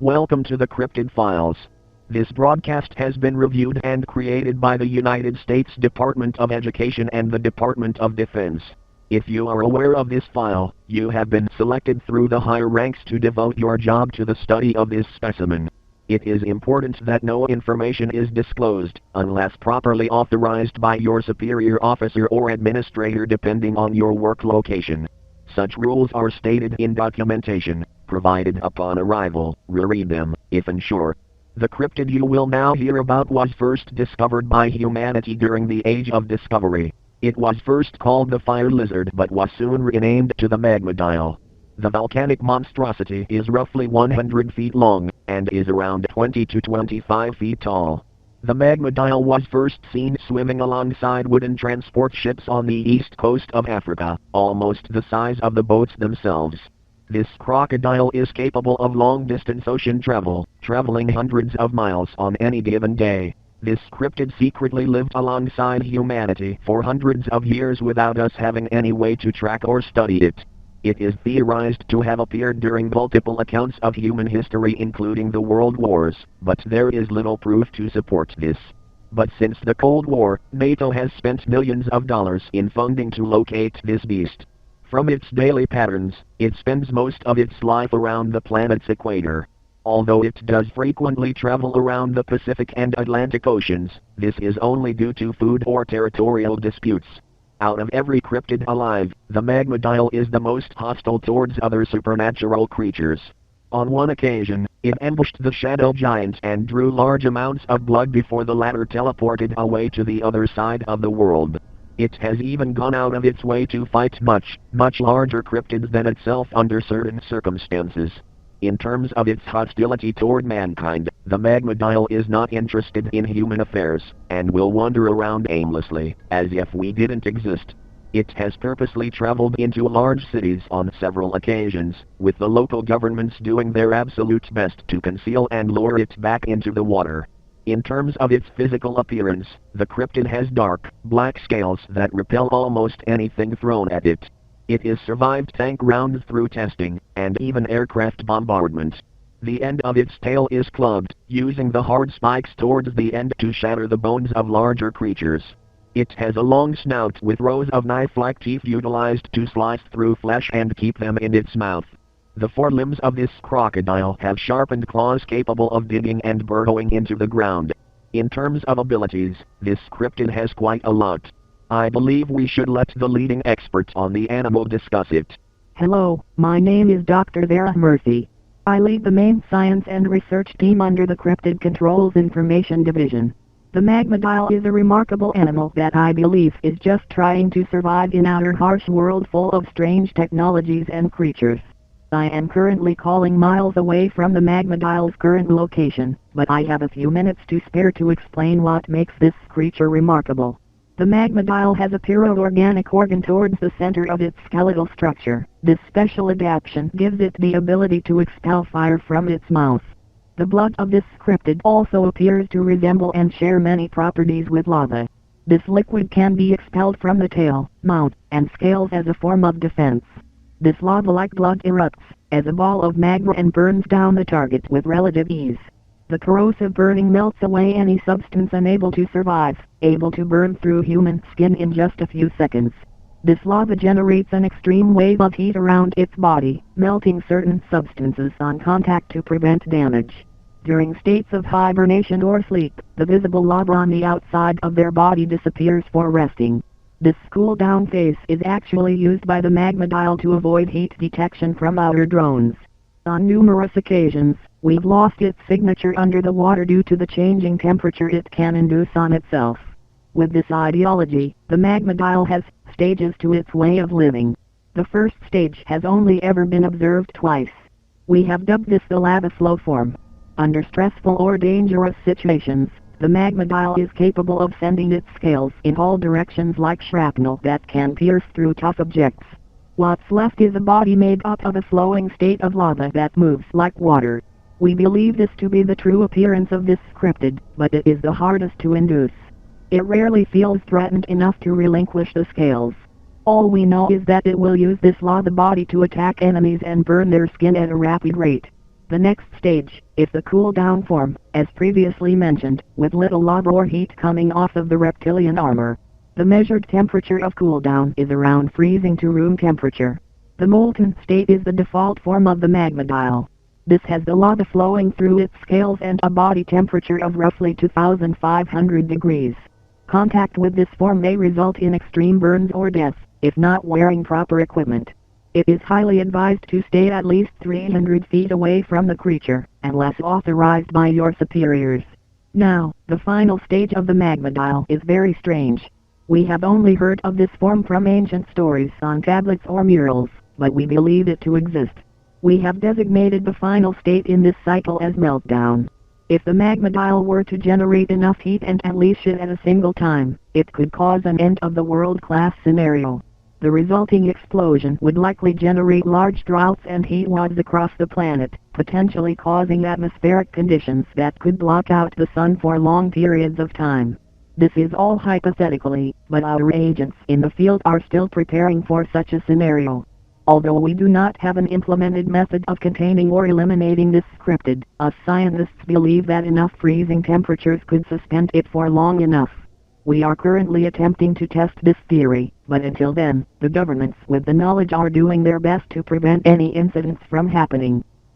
Welcome to the Cryptid Files. This broadcast has been reviewed and created by the United States Department of Education and the Department of Defense. If you are aware of this file, you have been selected through the higher ranks to devote your job to the study of this specimen. It is important that no information is disclosed, unless properly authorized by your superior officer or administrator depending on your work location. Such rules are stated in documentation, provided upon arrival. Reread them, if unsure. The cryptid you will now hear about was first discovered by humanity during the Age of Discovery. It was first called the fire lizard but was soon renamed to the Magmadile. The volcanic monstrosity is roughly 100 feet long, and is around 20 to 25 feet tall. The Magmadile was first seen swimming alongside wooden transport ships on the east coast of Africa, almost the size of the boats themselves. This crocodile is capable of long-distance ocean travel, traveling hundreds of miles on any given day. This cryptid secretly lived alongside humanity for hundreds of years without us having any way to track or study it. It is theorized to have appeared during multiple accounts of human history including the World Wars, but there is little proof to support this. But since the Cold War, NATO has spent millions of dollars in funding to locate this beast. From its daily patterns, it spends most of its life around the planet's equator. Although it does frequently travel around the Pacific and Atlantic Oceans, this is only due to food or territorial disputes. Out of every cryptid alive, the Magmadile is the most hostile towards other supernatural creatures. On one occasion, it ambushed the shadow giant and drew large amounts of blood before the latter teleported away to the other side of the world. It has even gone out of its way to fight much larger cryptids than itself under certain circumstances. In terms of its hostility toward mankind, the Magmadile is not interested in human affairs, and will wander around aimlessly, as if we didn't exist. It has purposely traveled into large cities on several occasions, with the local governments doing their absolute best to conceal and lure it back into the water. In terms of its physical appearance, the cryptid has dark, black scales that repel almost anything thrown at it. It has survived tank rounds through testing, and even aircraft bombardment. The end of its tail is clubbed, using the hard spikes towards the end to shatter the bones of larger creatures. It has a long snout with rows of knife-like teeth utilized to slice through flesh and keep them in its mouth. The forelimbs of this crocodile have sharpened claws capable of digging and burrowing into the ground. In terms of abilities, this cryptid has quite a lot. I believe we should let the leading expert on the animal discuss it. Hello, my name is Dr. Vera Murphy. I lead the main science and research team under the Cryptid Controls Information Division. The Magmadile is a remarkable animal that I believe is just trying to survive in our harsh world full of strange technologies and creatures. I am currently calling miles away from the Magmadile's current location, but I have a few minutes to spare to explain what makes this creature remarkable. The Magmadile has a pyroorganic organ towards the center of its skeletal structure. This special adaptation gives it the ability to expel fire from its mouth. The blood of this cryptid also appears to resemble and share many properties with lava. This liquid can be expelled from the tail, mouth, and scales as a form of defense. This lava-like blood erupts as a ball of magma and burns down the target with relative ease. The corrosive burning melts away any substance unable to survive, able to burn through human skin in just a few seconds. This lava generates an extreme wave of heat around its body, melting certain substances on contact to prevent damage. During states of hibernation or sleep, the visible lava on the outside of their body disappears for resting. This cool-down phase is actually used by the Magmadile to avoid heat detection from our drones. On numerous occasions, we've lost its signature under the water due to the changing temperature it can induce on itself. With this ideology, the Magmadile has stages to its way of living. The first stage has only ever been observed twice. We have dubbed this the lava flow form. Under stressful or dangerous situations, the Magmadile is capable of sending its scales in all directions like shrapnel that can pierce through tough objects. What's left is a body made up of a flowing state of lava that moves like water. We believe this to be the true appearance of this cryptid, but it is the hardest to induce. It rarely feels threatened enough to relinquish the scales. All we know is that it will use this lava body to attack enemies and burn their skin at a rapid rate. The next stage is the cool down form, as previously mentioned, with little lava or heat coming off of the reptilian armor. The measured temperature of cool down is around freezing to room temperature. The molten state is the default form of the Magmadile. This has the lava flowing through its scales and a body temperature of roughly 2500 degrees. Contact with this form may result in extreme burns or death, if not wearing proper equipment. It is highly advised to stay at least 300 feet away from the creature, unless authorized by your superiors. Now, the final stage of the Magmadile is very strange. We have only heard of this form from ancient stories on tablets or murals, but we believe it to exist. We have designated the final state in this cycle as meltdown. If the Magmadile were to generate enough heat and unleash it at a single time, it could cause an end of the world class scenario. The resulting explosion would likely generate large droughts and heat waves across the planet, potentially causing atmospheric conditions that could block out the sun for long periods of time. This is all hypothetically, but our agents in the field are still preparing for such a scenario. Although we do not have an implemented method of containing or eliminating this cryptid, us scientists believe that enough freezing temperatures could suspend it for long enough. We are currently attempting to test this theory, but until then, the governments with the knowledge are doing their best to prevent any incidents from happening.